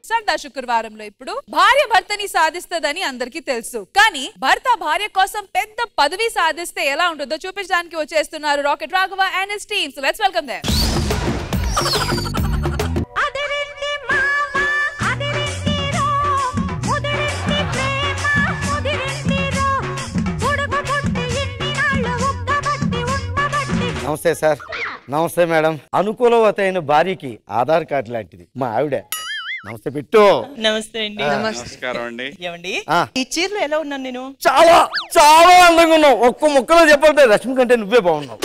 సంతా శుక్రవారంలో ఇప్పుడు భార్య భర్తని సాధిస్తదని అందరికీ తెలుసు, కానీ భర్త భార్య కోసం పెద్ద పదవి సాధిస్తే ఎలా ఉంటుందో చూపించడానికి వచ్చేస్తున్నారు rocket Raghava and his team. So let's welcome them. నమస్తే సార్. నమస్తే మేడం. అనుకూలవత అయిన భార్యకి ఆధార్ కార్డు లాంటిది మా ఆవిడ. నమస్తే పెట్టు. నమస్తే అండి. నమస్కారం అండి. ఏమండి ఈ చీరలో ఎలా ఉన్నాను నేను? చాలా చాలా అందంగా ఉన్నావు. ఒక్క ముక్కలో చెప్పాలంటే రష్మి కంటే నువ్వే బాగున్నావు.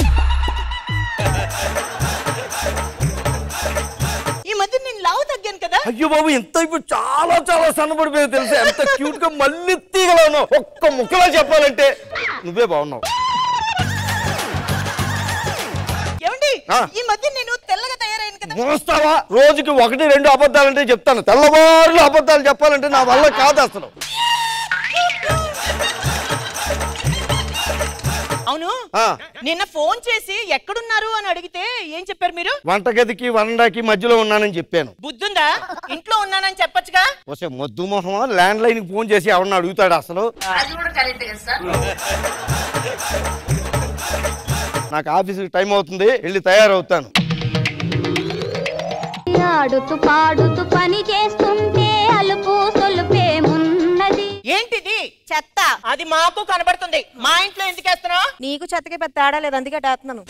ఈ మధ్య నేను లావు తగ్గాను కదా. అయ్యో బాబు, ఎంత ఇప్పుడు చాలా చాలా సన్నబడిపోయింది తెలుసా. ఎంత క్యూట్ గా మళ్ళీ తీగలా ఉన్నావు. ఒక్క ముక్కలో చెప్పాలంటే నువ్వే బాగున్నావు. ఈ మధ్య నేను తెల్లగా తయారైన కదా. మోస్తావా? రోజుకి 1-2 అబద్ధాలంటే చెప్తాను. తెల్లవారులు అబద్ధాలు చెప్పాలంటే నా వల్ల కాదు అసలు. అవును, నిన్న ఫోన్ చేసి ఎక్కడున్నారు అని అడిగితే ఏం చెప్పారు మీరు? వంటగదికి వరండాకి మధ్యలో ఉన్నానని చెప్పాను. బుద్ధుందా? ఇంట్లో ఉన్నానని చెప్పొచ్చుగా. వస్తే మొద్దు మొహమా ల్యాండ్ లైన్ ఫోన్ చేసి ఎవరన్నా అడుగుతాడు అసలు? నాకు ఆఫీస్కి టైం అవుతుంది, వెళ్ళి తయారవుతాను. ఆడుతూ పాడుతూ పని చేస్తుంటే అలుపు సొలుపేమున్నది. ఏంటిది? చెత్త. అది మాకు కనబడుతుంది. మా ఇంట్లో ఎందుకు వేస్తున్నావు? నీకు చెత్తకి పెద్ద తేడా లేదు, అందుకే వేస్తున్నాను.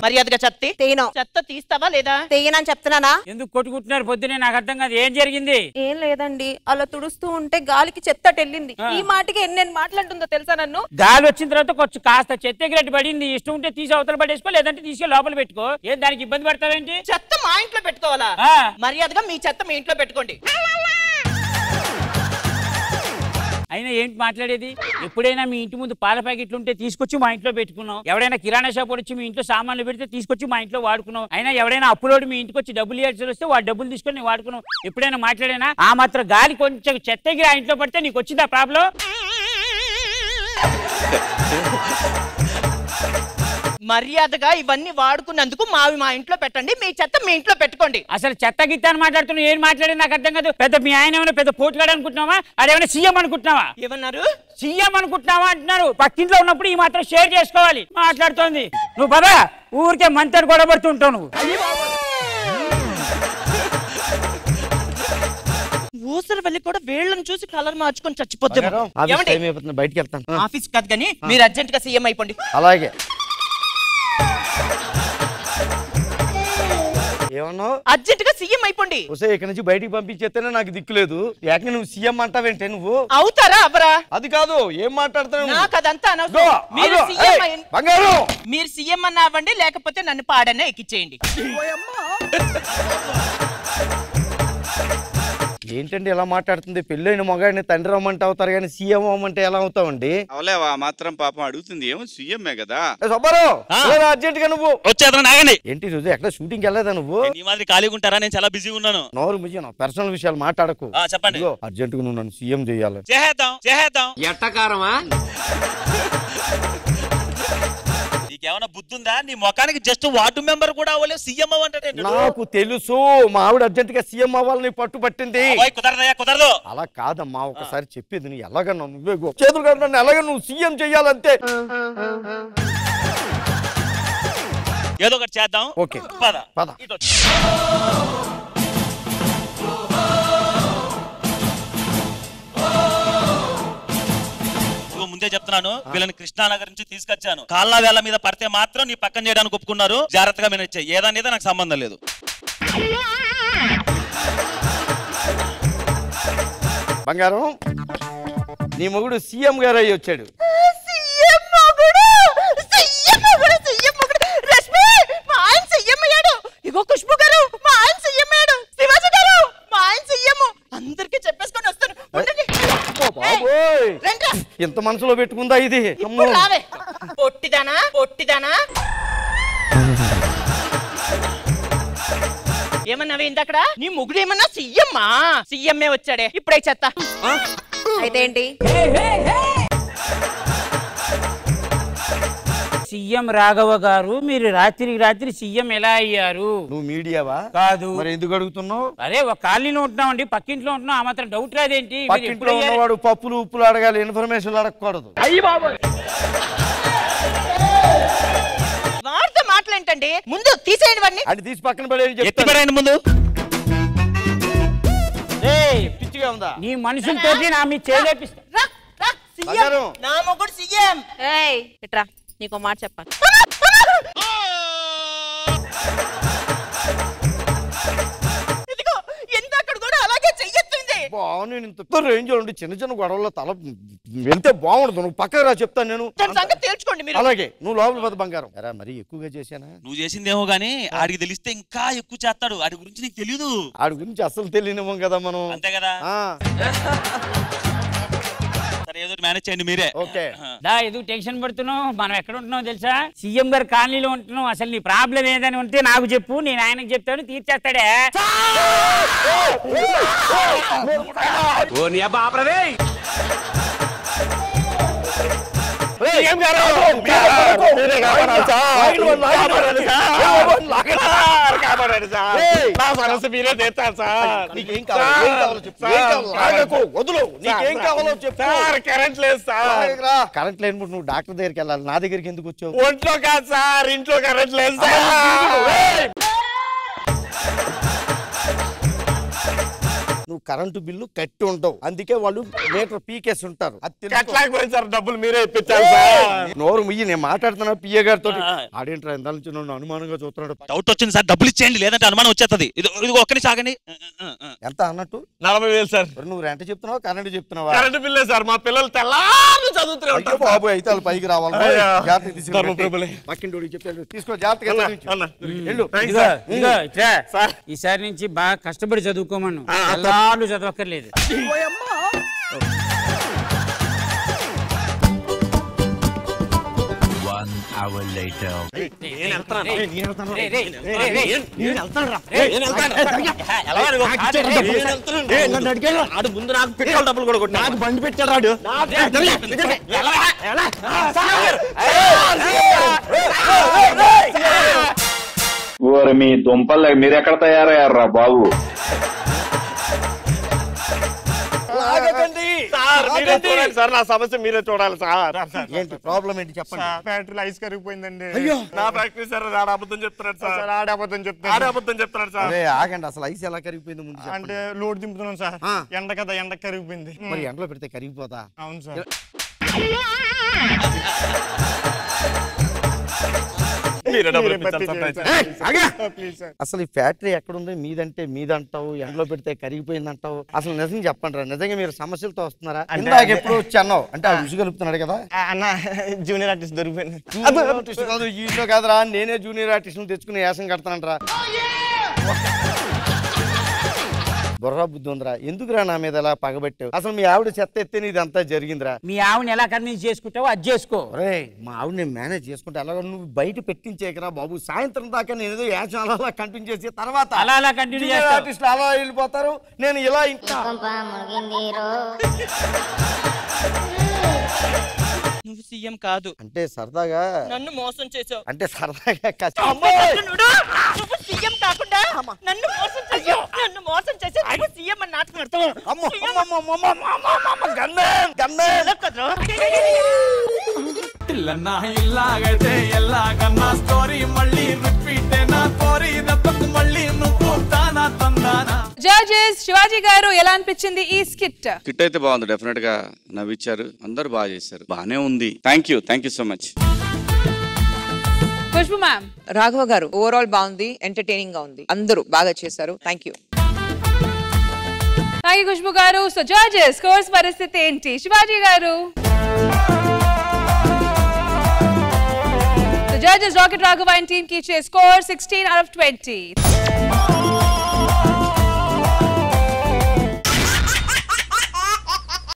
మర్యాదగా చెత్త తీయను. చెత్త తీస్తావా లేదా? తీయనని చెప్తున్నానా? ఎందుకు కొట్టుకుంటున్నారు పొద్దునే? నాకు అర్థం కాదు. ఏం జరిగింది? ఏం లేదండి, అలా తుడుస్తూ ఉంటే గాలికి చెత్త వెళ్ళింది. ఈ మాటకి ఎన్నెన్ని మాట్లాడుతుందో తెలుసా నన్ను? గాలి వచ్చిన తర్వాత కొంచెం కాస్త చెత్త ఎగిరెట్టి పడింది. ఇష్టం ఉంటే తీసి అవతల పడేసుకో, లేదంటే తీసుకెళ్ళి లోపల పెట్టుకో. ఏం దానికి ఇబ్బంది పడతావేంటి? చెత్త మా ఇంట్లో పెట్టుకోవాలా? మర్యాదగా మీ చెత్త మీ ఇంట్లో పెట్టుకోండి. అయినా ఏంటి మాట్లాడేది? ఎప్పుడైనా మీ ఇంటి ముందు పాల ప్యాకెట్లు ఉంటే తీసుకొచ్చి మా ఇంట్లో పెట్టుకున్నాం. ఎవడైనా కిరాణా షాప్ వచ్చి మీ ఇంట్లో సామాన్లు పెడితే తీసుకొచ్చి మా ఇంట్లో వాడుకున్నాం. అయినా ఎవడైనా అప్పులోడు మీ ఇంటికి వచ్చి డబ్బులు ఇవ్వాల్సి వస్తే వాడు డబ్బులు తీసుకొని వాడుకున్నాం. ఎప్పుడైనా మాట్లాడేనా? ఆ మాత్రం గాలి కొంచెం చెత్తగిరి ఆ ఇంట్లో పడితే నీకు వచ్చిందా ప్రాబ్లం? మర్యాదగా ఇవన్నీ వాడుకున్నందుకు మావి మా ఇంట్లో పెట్టండి, మీ చెత్త మీ ఇంట్లో పెట్టుకోండి. అసలు చెత్త గిత్త అని మాట్లాడుతున్నావు. ఏం మాట్లాడి నాకు అర్థం కాదు. పెద్ద మీ ఆయన ఏమైనా పెద్ద పోట్లాడు అనుకుంటున్నావా? అదేమైనా సీఎం అనుకుంటున్నావా? ఏమన్నారు? సీఎం అనుకుంటున్నావా అంటున్నారు. పక్కింట్లో ఉన్నప్పుడు ఈ మాత్రం షేర్ చేసుకోవాలి. మాట్లాడుతోంది నువ్వు బాబా ఊరికే మంత్రి గొడవడుతుంటావు నువ్వు. ఊసరు వెళ్ళి కూడా వేళ్ళని చూసి కలర్ మార్చుకొని చచ్చిపోతాం. బయటికి వెళ్తాను. ఆఫీస్ కాదు కానీ మీరు అర్జెంట్ గా సీఎం అయిపోండి. అలాగే. ఏమన్నావు? అర్జెంట్ గా సీఎం అయిపోండి. ఇక్కడ నుంచి బయటికి పంపించేస్తేనే నాకు దిక్కులేదు. ఏకంగా నువ్వు సీఎం అంటావేంటే? నువ్వు అవుతారా అవరా? అది కాదు, ఏం మాట్లాడుతున్నావు? నాకు అదంతా మీరు సీఎం అన్న అవ్వండి, లేకపోతే నన్ను పాడనే ఎక్కిచ్చేయండి. ఏంటండి ఎలా మాట్లాడుతుంది? పెళ్ళైన మగాడిని తండ్రి రమ్మంటే అవుతారు కానీ సీఎం అమ్మంటే ఎలా అవుతావండి? అవలేవా మాత్రం పాపం అడుగుతుంది. ఏమో సీఎంఏ కదా. సుబ్బారావు అర్జెంట్ గా నువ్వు వచ్చేదండి. ఏంటి రోజు ఎక్కడ షూటింగ్ వెళ్ళలేదా నువ్వు? నీ మాదిరి ఖాళీగా ఉంటారా? నేను చాలా బిజీగా ఉన్నాను. నోరు ముయ్యి, పర్సనల్ విషయాలు మాట్లాడకు. చెప్పండి. అర్జెంట్ గా నువ్వు నన్ను సీఎం చేయాలి. చేద్దాం. ఎట్టకారమా? నీకేమన్నా బుద్ధుందా? నీ ముఖానికి జస్ట్ వార్డు మెంబర్ కూడా అవ్వలేదు, సీఎం అవ్వంటే. నాకు తెలుసు, మా ఆవిడ అర్జెంట్ గా సీఎం అవ్వాలని పట్టుబట్టింది. కుదరదు. అలా కాదమ్మా, ఒకసారి చెప్పేది. నువ్వు ఎలాగన్నా నువ్వే చేతులు కాదు, నన్ను ఎలాగ నువ్వు సీఎం చెయ్యాలంతే. ఏదో ఒకటి చేద్దాం. ఓకే పద. ముందే చెప్తున్నాను, వీళ్ళని కృష్ణానగర్ నుంచి తీసుకొచ్చాను. కాళ్ళ వేళ్ళ మీద పడితే మాత్రం నీ పక్కన చేయడానికి ఒప్పుకున్నారు. జాగ్రత్తగా మేనేజ్ చేయి. ఏదనేది నాకు సంబంధం లేదు. బంగారం, నీ మొగుడు సీఎం గారు అయ్యి వచ్చాడు. ఇగో ఖుష్బు గారు, మా ఆయన సీఎం అయ్యాడు. శివాజీ గారు, మా ఆయన సీఎం. అందరికీ చెప్పేసుకొని వస్తాను. ఇంత మనసులో పెట్టుకుందా ఇది? పొట్టిదానా పొట్టిదానా ఏమన్నావే ఇందక్కడ నీ ముగ్గురు ఏమన్నా సీఎమ్మా సీఎంఏ వచ్చాడే ఇప్పుడే చెత్త అయితే ఏంటి సీఎం రాఘవ గారు మీరు రాత్రి సీఎం ఎలా అయ్యారు? నువ్వు మీడియావా? కాదు. మరి ఎందుకు అడుగుతున్నావు? అరే ఒక కాలనీలో ఉంటున్నామండి, పక్కింట్లో ఉంటున్నాం, ఆ మాత్రం డౌట్ రాదేంటి? పక్కింట్లో ఉన్నవాడు పప్పులు ఉప్పులు అడగాలి, ఇన్ఫర్మేషన్ అడగకూడదు. వారితో మాట్లాడండి, ముందు తీసేయండి వాడిని. అది తీసి పక్కన పడేయండి, ఎత్తిపడేయండి ముందు. పిచ్చిగా ఉందా? నీ మనుషులతో నా మీ చేలేపిస్తా. రా, రా, సీఎం. నా మొగుడు సీఎం. ఏయ్ ఇట్రా, నీకు మాట చెప్పాలి. ఇదిగో ఎందక్కడ కూడా అలాగే చెయ్యొచ్చింది. నేను ఇంత రేంజ్ ఉండి చిన్న చిన్న గొడవల్లో తల వెళ్తే బాగుండదు. నువ్వు పక్కకు రా, చెప్తాను నేను. సంగతి తేల్చుకోండి మీరు. అలాగే నువ్వు లోపల పద బంగారం. ఎరా మరి ఎక్కువగా చేశానా? నువ్వు చేసిందేమో గానీ ఆడికి తెలిస్తే ఇంకా ఎక్కువ చేస్తాడు. ఆడి గురించి నీకు తెలియదు. ఆడి గురించి అసలు తెలియనివ్వం కదా మనం. అంతే కదా. సరే ఏదో మేనేజ్ చేయండి మీరే. ఓకే దా ఎందుకు టెన్షన్ పడుతున్నావు? మనం ఎక్కడ ఉంటున్నావు తెలుసా? సీఎం గారు కాలనీలో ఉంటున్నావు. అసలు నీ ప్రాబ్లం ఏదని ఉంటే నాకు చెప్పు, నేను ఆయనకు చెప్తాను, తీర్చేస్తాడే. కరెంట్ లేని నువ్వు డాక్టర్ దగ్గరికి వెళ్ళాలి, నా దగ్గరికి ఎందుకు వచ్చావు? ఒంట్లో కాదు సార్, ఇంట్లో కరెంట్ లేదు సార్. నువ్వు కరెంటు బిల్లు కట్టి ఉంటావు, అందుకే వాళ్ళు మీటర్ పీకేసి ఉంటారు. సార్ డబ్బులు మీరే ఇప్పించాలి సార్. నోరు ముయ్యి, నేను మాట్లాడుతున్నా పిఏ గారితో. ఆడేంట్రా ఇంత నుంచి నన్ను అనుమానంగా చూస్తున్నాడు. డౌట్ వచ్చింది సార్, డబ్బులు ఇచ్చేయండి లేదంటే అనుమానం వచ్చేస్తుంది. ఇది ఒక్కని సాగండి. ఎంత అన్నట్టు? 40,000 సార్. నువ్వు రెంట్ చెప్తున్నావా కరెంట్ చెప్తున్నావా? కరెంటు బిల్లే సార్, మా పిల్లలు తెల్లారు చదువుతున్నారు బాబు. అయితే వాళ్ళు పైకి రావాలి. పక్కింటి చెప్పాను తీసుకో, జాగ్రత్తగా. ఈసారి నుంచి బాగా కష్టపడి చదువుకోమను, చదవక్కర్లేదు. ముందు నాకు పెట్రోల్ డబ్బులు కూడా కొట్టి నాకు బండి పెట్టాడు. మీ దుంపలు మీరెక్కడ తయారయ్యారా బాబు? సార్ నా సమస్య మీరే చూడాలి సార్. ఏంటి ప్రాబ్లం ఏంటి చెప్పండి. ఫ్యాక్టరీలో ఐస్ కరిగిపోయిందండి. నా ఫ్యాక్టరీ సార్ ఆడ అబద్ధం చెప్తున్నాడు సార్. ఆడ అబద్ధం చెప్తున్నాడు సార్. ఆగండి, అసలు ఐస్ ఎలా కరిగిపోయింది ముందు అంటే లోడ్ దింపుతున్నాం సార్. ఎండ కదా, ఎండ కరిగిపోయింది. మరి ఎండలో పెడితే కరిగిపోతా? అవును సార్. అసలు ఈ ఫ్యాక్టరీ ఎక్కడుంది? మీదంటే మీదంటావు, ఎండలో పెడితే కరిగిపోయింది అంటావు. అసలు నిజంగా చెప్పండి రా, నిజంగా మీరు సమస్యలతో వస్తున్నారా? ఇందాక ఎప్పుడు వచ్చి అన్నావు అంటే ఆ రుచి కలుపుతున్నాడు కదా అన్న. జూనియర్ ఆర్టిస్ట్ దొరికిపోయింది. ఇంట్లో కాదురా, నేనే జూనియర్ ఆర్టిస్ట్ తెచ్చుకుని వేసం కడతానంటరా. బుర్రా బుద్ధి ఉందిరా, ఎందుకురా నా మీద ఎలా పగబెట్టావు? అసలు మీ ఆవిడ చెత్త ఎత్తే ఇదంతా జరిగిందిరా. మీ ఆవిడని ఎలా కన్విన్స్ చేసుకుంటావో అది చేసుకో. రే మా ఆవిడ నేను మేనేజ్ చేసుకుంటే అలాగే నువ్వు బయట పెట్టించేకరా బాబు. సాయంత్రం దాకా నేను ఏదో యాచన అలా కంటిన్యూ చేసి తర్వాత అలా కంటిన్యూ ఆర్టిస్టులు అలా వెళ్ళిపోతారు, నేను ఇలా నువ్వు సీఎం కాదు అంటే సరదాగా నన్ను మోసం చేసావు. అంటే సరదాగా నువ్వు సీఎం కాకుండా నన్ను మోసం చేసావు. నన్ను మోసం చేసి నువ్వు సీఎం అని నాటకం ఆడతావు. జడ్జెస్ శివాజీ గారు ఎలా అనిపించింది ఈ స్కిట్? స్కిట్ అయితే బాగుంది, డెఫినెట్ గా నవ్విచ్చారు, అందరు బాగా చేశారు, బానే ఉంది. Thank you so much. Khushbu ma'am. Raghava గారు ఓవరాల్ బాగుంది, ఎంటర్టైనింగ్ గా ఉంది, అందరూ బాగా చేశారు. థ్యాంక్ యూ ఖుష్బు గారు. సో జడ్జెస్ స్కోర్స్ పరిస్థితి ఏంటి? శివాజీ గారు. Judges rocket Raghava and team కి ఇచ్చే స్కోర్ 16 out of 20.